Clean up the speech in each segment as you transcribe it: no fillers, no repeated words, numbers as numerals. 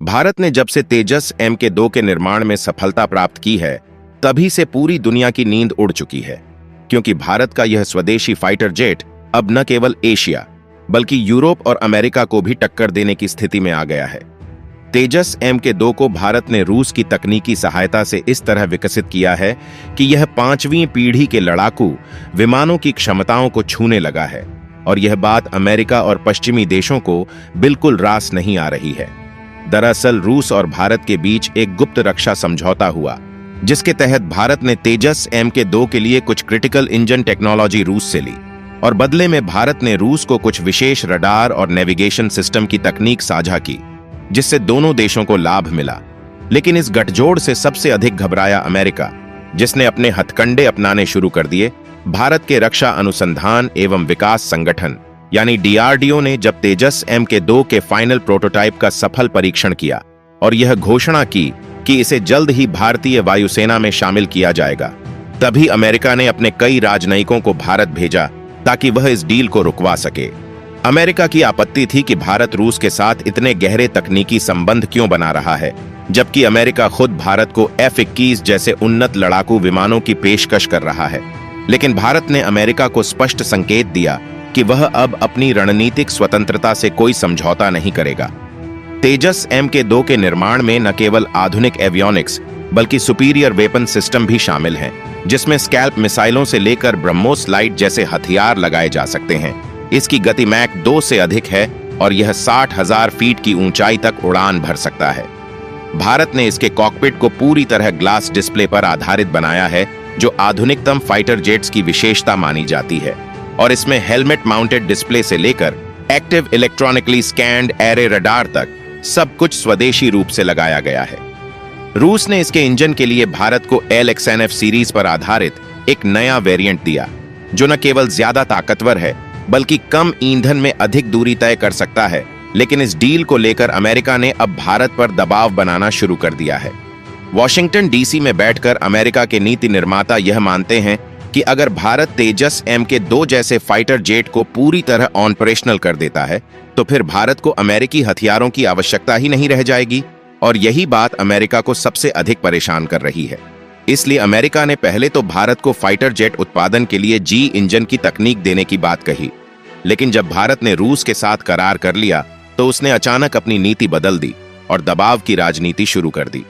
भारत ने जब से तेजस MK2 के निर्माण में सफलता प्राप्त की है, तभी से पूरी दुनिया की नींद उड़ चुकी है, क्योंकि भारत का यह स्वदेशी फाइटर जेट अब न केवल एशिया बल्कि यूरोप और अमेरिका को भी टक्कर देने की स्थिति में आ गया है। तेजस MK2 को भारत ने रूस की तकनीकी सहायता से इस तरह विकसित किया है कि यह 5वीं पीढ़ी के लड़ाकू विमानों की क्षमताओं को छूने लगा है, और यह बात अमेरिका और पश्चिमी देशों को बिल्कुल रास नहीं आ रही है। दरअसल रूस और भारत के बीच एक गुप्त रक्षा समझौता हुआ, जिसके तहत भारत ने तेजस MK2 के लिए कुछ क्रिटिकल इंजन टेक्नोलॉजी रूस से ली, और बदले में भारत ने रूस को कुछ विशेष रडार और नेविगेशन सिस्टम की तकनीक साझा की, जिससे दोनों देशों को लाभ मिला। लेकिन इस गठजोड़ से सबसे अधिक घबराया अमेरिका, जिसने अपने हथकंडे अपनाने शुरू कर दिए। भारत के रक्षा अनुसंधान एवं विकास संगठन यानी DRDO ने जब तेजस MK2 के फाइनल प्रोटोटाइप का सफल परीक्षण किया और यह घोषणा की कि इसे जल्द ही भारतीय वायुसेना में शामिल किया जाएगा, तभी अमेरिका ने अपने कई राजनयिकों को भारत भेजा ताकि वह इस डील को रुकवा सके। अमेरिका की आपत्ति थी कि भारत रूस के साथ इतने गहरे तकनीकी संबंध क्यों बना रहा है, जबकि अमेरिका खुद भारत को F-21 जैसे उन्नत लड़ाकू विमानों की पेशकश कर रहा है। लेकिन भारत ने अमेरिका को स्पष्ट संकेत दिया कि वह अब अपनी रणनीतिक स्वतंत्रता से कोई समझौता नहीं करेगा। तेजस MK2 के निर्माण में न केवल आधुनिक एवियोनिक्स बल्कि सुपीरियर वेपन सिस्टम भी शामिल हैं, जिसमें स्कैल्प मिसाइलों से लेकर ब्रह्मोस लाइट जैसे हथियार लगाए जा सकते हैं। इसकी गति मैक 2 से अधिक है और यह 60,000 फीट की ऊंचाई तक उड़ान भर सकता है। भारत ने इसके कॉकपिट को पूरी तरह ग्लास डिस्प्ले पर आधारित बनाया है, जो आधुनिकतम फाइटर जेट्स की विशेषता मानी जाती है, और इसमें हेलमेट माउंटेड डिस्प्ले से लेकर active electronically scanned array radar तक सब कुछ स्वदेशी रूप से लगाया गया है। रूस ने इसके इंजन के लिए भारत को LXNF सीरीज पर आधारित एक नया वेरिएंट दिया, जो न केवल ज्यादा ताकतवर है बल्कि कम ईंधन में अधिक दूरी तय कर सकता है। लेकिन इस डील को लेकर अमेरिका ने अब भारत पर दबाव बनाना शुरू कर दिया है। वॉशिंगटन DC में बैठकर अमेरिका के नीति निर्माता यह मानते हैं कि अगर भारत तेजस MK2 जैसे फाइटर जेट को पूरी तरह ऑपरेशनल कर देता है, तो फिर भारत को अमेरिकी हथियारों की आवश्यकता ही नहीं रह जाएगी, और यही बात अमेरिका को सबसे अधिक परेशान कर रही है। इसलिए अमेरिका ने पहले तो भारत को फाइटर जेट उत्पादन के लिए G इंजन की तकनीक देने की बात कही, लेकिन जब भारत ने रूस के साथ करार कर लिया तो उसने अचानक अपनी नीति बदल दी और दबाव की राजनीति शुरू कर दी।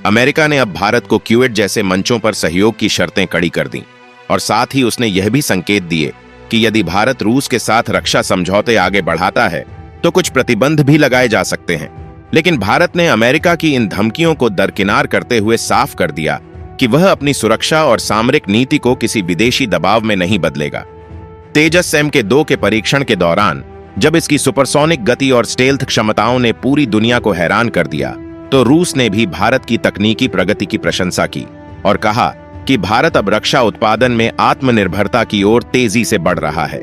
अमेरिका ने अब भारत को क्यूएट जैसे मंचों पर सहयोग की शर्तें कड़ी कर दी, और साथ ही उसने यह भी संकेत दिए कि यदि भारत रूस के साथ रक्षा समझौते आगे बढ़ाता है तो कुछ प्रतिबंध भी लगाए जा सकते हैं। लेकिन भारत ने अमेरिका की इन धमकियों को दरकिनार करते हुए साफ कर दिया कि वह अपनी सुरक्षा और सामरिक नीति को किसी विदेशी दबाव में नहीं बदलेगा। तेजस MK2 के परीक्षण के दौरान जब इसकी सुपरसोनिक गति और स्टेल्थ क्षमताओं ने पूरी दुनिया को हैरान कर दिया, तो रूस ने भी भारत की तकनीकी प्रगति की प्रशंसा की और कहा कि भारत अब रक्षा उत्पादन में आत्मनिर्भरता की ओर तेजी से बढ़ रहा है।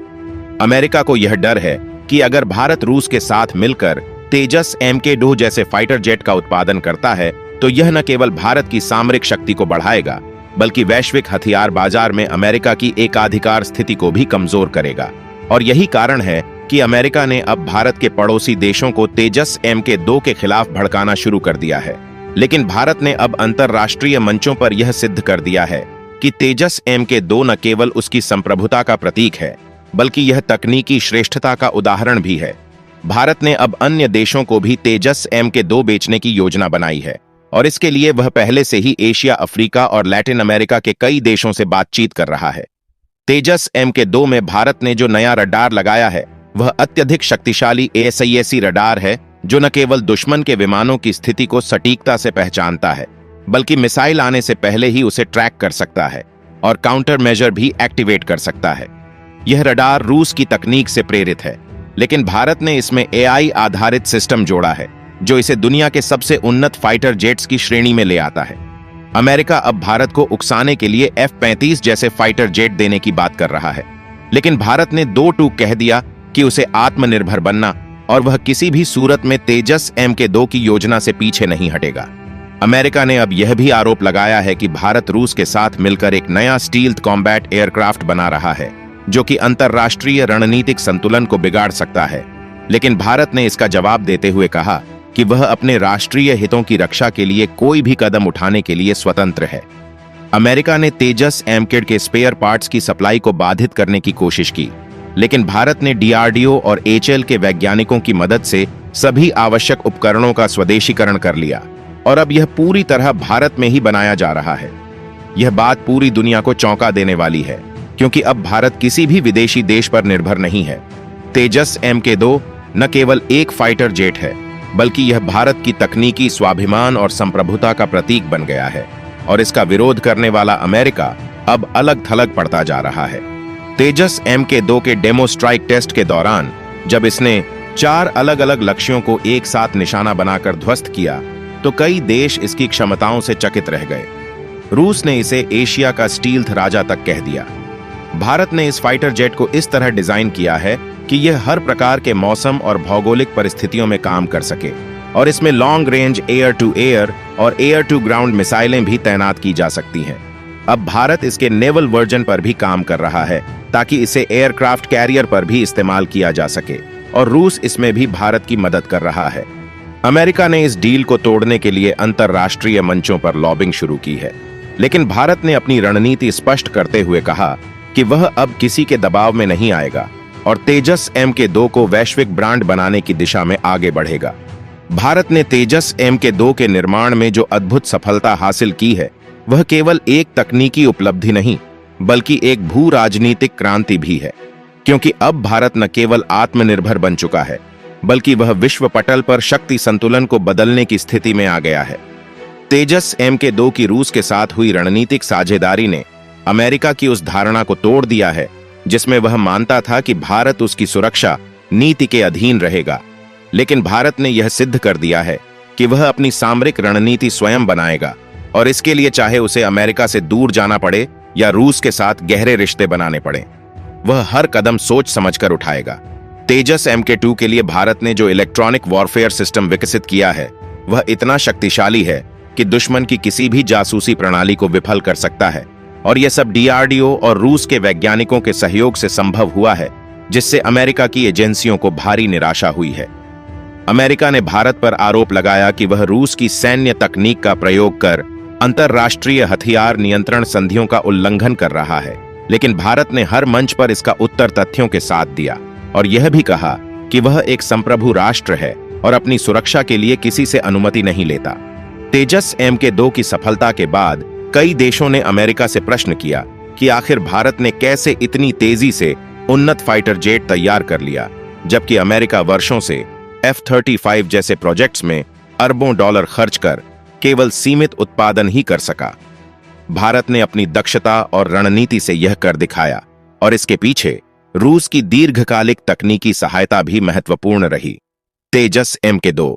अमेरिका को यह डर है कि अगर भारत रूस के साथ मिलकर तेजस MK2 जैसे फाइटर जेट का उत्पादन करता है, तो यह न केवल भारत की सामरिक शक्ति को बढ़ाएगा बल्कि वैश्विक हथियार बाजार में अमेरिका की एकाधिकार स्थिति को भी कमजोर करेगा। और यही कारण है कि अमेरिका ने अब भारत के पड़ोसी देशों को तेजस MK2 के खिलाफ भड़काना शुरू कर दिया है। लेकिन भारत ने अब अंतर्राष्ट्रीय मंचों पर यह सिद्ध कर दिया है कि तेजस MK2 न केवल उसकी संप्रभुता का प्रतीक है बल्कि यह तकनीकी श्रेष्ठता का उदाहरण भी है। भारत ने अब अन्य देशों को भी तेजस MK2 बेचने की योजना बनाई है, और इसके लिए वह पहले से ही एशिया, अफ्रीका और लैटिन अमेरिका के कई देशों से बातचीत कर रहा है। तेजस MK2 में भारत ने जो नया रडार लगाया है वह अत्यधिक शक्तिशाली ASIC रडार है, जो न केवल दुश्मन के विमानों की स्थिति को सटीकता से पहचानता है बल्कि मिसाइल आने से पहले ही उसे ट्रैक कर सकता है और काउंटर मेजर भी एक्टिवेट कर सकता है। यह रडार रूस की तकनीक से प्रेरित है, लेकिन भारत ने इसमें AI आधारित सिस्टम जोड़ा है, जो इसे दुनिया के सबसे उन्नत फाइटर जेट्स की श्रेणी में ले आता है। अमेरिका अब भारत को उकसाने के लिए F-35 जैसे फाइटर जेट देने की बात कर रहा है, लेकिन भारत ने दो टूक कह दिया कि उसे आत्मनिर्भर बनना और वह किसी भी सूरत में तेजस MK2 की योजना से पीछे नहीं हटेगा। अमेरिका ने अब यह भी आरोप लगाया है कि भारत रूस के साथ मिलकर एक नया स्टील्थ कॉम्बैट एयरक्राफ्ट बना रहा है, जो कि अंतर्राष्ट्रीय रणनीतिक संतुलन को बिगाड़ सकता है। लेकिन भारत ने इसका जवाब देते हुए कहा कि वह अपने राष्ट्रीय हितों की रक्षा के लिए कोई भी कदम उठाने के लिए स्वतंत्र है। अमेरिका ने तेजस एमकेड के स्पेयर पार्ट्स की सप्लाई को बाधित करने की कोशिश की, लेकिन भारत ने डीआरडीओ और एचएएल के वैज्ञानिकों की मदद से सभी आवश्यक उपकरणों का स्वदेशीकरण कर लिया और अब यह पूरी तरह भारत में ही बनाया जा रहा है। यह बात पूरी दुनिया को चौंका देने वाली है, क्योंकि अब भारत किसी भी विदेशी देश पर निर्भर नहीं है। तेजस MK2 न केवल एक फाइटर जेट है, बल्कि यह भारत की तकनीकी स्वाभिमान और संप्रभुता का प्रतीक बन गया है और इसका विरोध करने वाला अमेरिका अब अलग थलग पड़ता जा रहा है। तेजस MK2 के डेमो स्ट्राइक टेस्ट के दौरान जब इसने 4 अलग अलग लक्ष्यों को एक साथ निशाना बनाकर ध्वस्त किया, तो कई देश इसकी क्षमताओं से चकित रह गए। रूस ने इसे एशिया का स्टील्थ राजा तक कह दिया। भारत ने इस फाइटर जेट को इस तरह डिजाइन किया है कि यह हर प्रकार के मौसम और भौगोलिक परिस्थितियों में काम कर सके और इसमें long range air to air और एयर टू ग्राउंड मिसाइलें भी तैनात की जा सकती हैं। अब भारत इसके नेवल वर्जन पर भी काम कर रहा है ताकि इसे एयरक्राफ्ट कैरियर पर भी इस्तेमाल किया जा सके और रूस इसमें भी भारत की मदद कर रहा है। अमेरिका ने इस डील को तोड़ने के लिए अंतर्राष्ट्रीय मंचों पर लॉबिंग शुरू की है, लेकिन भारत ने अपनी रणनीति स्पष्ट करते हुए कहा कि वह अब किसी के दबाव में नहीं आएगा और तेजस MK2 को वैश्विक ब्रांड बनाने की दिशा में आगे बढ़ेगा। भारत ने तेजस MK2 के निर्माण में जो अद्भुत सफलता हासिल की है, वह केवल एक तकनीकी उपलब्धि नहीं, बल्कि एक भू राजनीतिक क्रांति भी है, क्योंकि अब भारत न केवल आत्मनिर्भर बन चुका है, बल्कि वह विश्व पटल पर शक्ति संतुलन को बदलने की स्थिति में आ गया है। तेजस MK2 की रूस के साथ हुई रणनीतिक साझेदारी ने अमेरिका की उस धारणा को तोड़ दिया है जिसमें वह मानता था कि भारत उसकी सुरक्षा नीति के अधीन रहेगा। लेकिन भारत ने यह सिद्ध कर दिया है कि वह अपनी सामरिक रणनीति स्वयं बनाएगा और इसके लिए चाहे उसे अमेरिका से दूर जाना पड़े या रूस के साथ गहरे रिश्ते बनाने पड़े, वह हर कदम सोच समझकर उठाएगा। तेजस MK2 के लिए भारत ने जो इलेक्ट्रॉनिक वॉरफेयर सिस्टम विकसित किया है, वह इतना शक्तिशाली है कि दुश्मन की किसी भी जासूसी प्रणाली को विफल कर सकता है और यह सब डीआरडीओ और रूस के वैज्ञानिकों के सहयोग से संभव हुआ है, जिससे अमेरिका की एजेंसियों को भारी निराशा हुई है। अमेरिका ने भारत पर आरोप लगाया कि वह रूस की सैन्य तकनीक का प्रयोग कर अंतर्राष्ट्रीय हथियार नियंत्रण संधियों का उल्लंघन कर रहा है, लेकिन भारत ने हर मंच पर इसका उत्तर तथ्यों के साथ दिया और यह भी कहा कि वह एक संप्रभु राष्ट्र है और अपनी सुरक्षा के लिए किसी से अनुमति नहीं लेता। तेजस MK2 की सफलता के बाद कई देशों ने अमेरिका से प्रश्न किया कि आखिर भारत ने कैसे इतनी तेजी से उन्नत फाइटर जेट तैयार कर लिया, जबकि अमेरिका वर्षों से F-35 जैसे प्रोजेक्ट्स में अरबों डॉलर खर्च कर केवल सीमित उत्पादन ही कर सका। भारत ने अपनी दक्षता और रणनीति से यह कर दिखाया और इसके पीछे रूस की दीर्घकालिक तकनीकी सहायता भी महत्वपूर्ण रही। तेजस MK2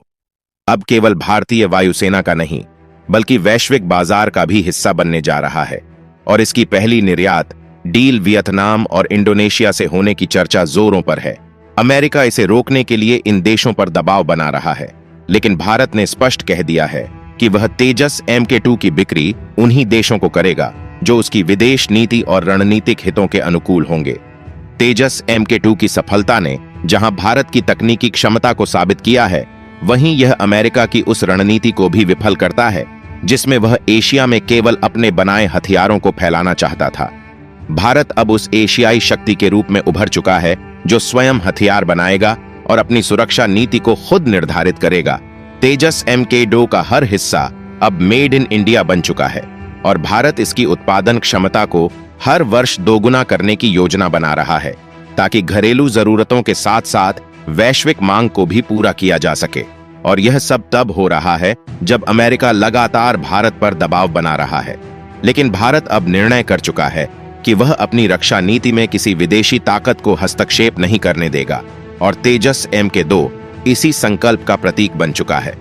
अब केवल भारतीय वायुसेना का नहीं, बल्कि वैश्विक बाजार का भी हिस्सा बनने जा रहा है और इसकी पहली निर्यात डील वियतनाम और इंडोनेशिया से होने की चर्चा जोरों पर है। अमेरिका इसे रोकने के लिए इन देशों पर दबाव बना रहा है, लेकिन भारत ने स्पष्ट कह दिया है कि वह तेजस MK2 की बिक्री उन्हीं देशों को करेगा जो उसकी विदेश नीति और रणनीतिक हितों के अनुकूल होंगे। तेजस MK2 की सफलता ने जहां भारत की तकनीकी क्षमता को साबित किया है, वहीं यह अमेरिका की उस रणनीति को भी विफल करता है जिसमें वह एशिया में केवल अपने बनाए हथियारों को फैलाना चाहता था। भारत अब उस एशियाई शक्ति के रूप में उभर चुका है जो स्वयं हथियार बनाएगा और अपनी सुरक्षा नीति को खुद निर्धारित करेगा। तेजस MK2 का हर हिस्सा अब मेड इन इंडिया बन चुका है और भारत इसकी उत्पादन क्षमता को हर वर्ष दोगुना करने की योजना बना रहा है ताकि घरेलू जरूरतों के साथ साथ वैश्विक मांग को भी पूरा किया जा सके। और यह सब तब हो रहा है जब अमेरिका लगातार भारत पर दबाव बना रहा है। लेकिन भारत अब निर्णय कर चुका है कि वह अपनी रक्षा नीति में किसी विदेशी ताकत को हस्तक्षेप नहीं करने देगा और तेजस MK2 इसी संकल्प का प्रतीक बन चुका है।